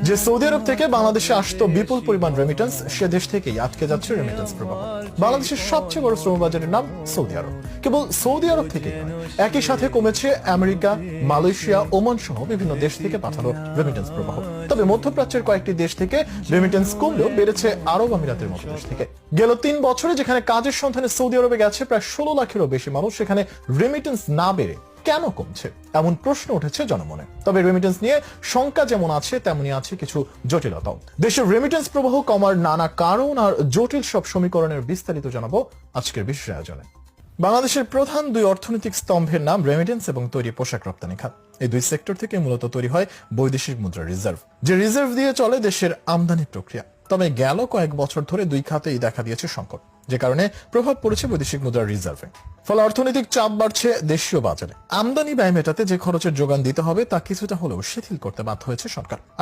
যে সৌদি আরব থেকে বাংলাদেশে আসতো বিপুল পরিমাণ রেমিটেন্স, সে দেশ থেকেই আটকে যাচ্ছে রেমিটেন্স প্রবাহ। বাংলাদেশের সবচেয়ে বড় শ্রমবাজারের নাম সৌদি আরব। কেবল সৌদি আরব থেকে একই সাথে কমেছে আমেরিকা, মালয়েশিয়া, ওমান সহ বিভিন্ন দেশ থেকে পাঠানো রেমিটেন্স প্রবাহ। তবে মধ্যপ্রাচ্যের কয়েকটি দেশ থেকে রেমিটেন্স কমলেও বেড়েছে আরব আমিরাতের মতো দেশ থেকে। গেল 3 বছরে যেখানে কাজের সন্ধানে সৌদি আরবে গেছে প্রায় 16 লাখেরও বেশি মানুষ, সেখানে রেমিটেন্স না বেড়ে কেন কমছে এমন প্রশ্ন উঠেছে জনমনে। তবে রেমিটেন্স নিয়ে শঙ্কা যেমন আছে তেমনি আছে কিছু জটিলতাও। দেশের রেমিটেন্স প্রবাহ কমার নানা কারণ আর জটিল সব সমীকরণের বিস্তারিত জানাবো আজকের বিশেষ আয়োজনে। বাংলাদেশের প্রধান দুই অর্থনৈতিক স্তম্ভের নাম রেমিটেন্স এবং তৈরি পোশাক রপ্তানি খাত। এই দুই সেক্টর থেকে মূলত তৈরি হয় বৈদেশিক মুদ্রা রিজার্ভ, যে রিজার্ভ দিয়ে চলে দেশের আমদানি প্রক্রিয়া। তবে গেল কয়েক বছর ধরে দুই খাতেই দেখা দিয়েছে সংকট, যে কারণে প্রভাব পড়েছে বৈদেশিক মুদ্রার রিজার্ভে। ফলে অর্থনৈতিক চাপ বাড়ছে দেশীয় বাজারে। আমদানি ব্যয় মেটাতে যে খরচের যোগান দিতে হবে তা কিছুটা হলেও শিথিল করতে বাধ্য হয়েছে সরকার। আর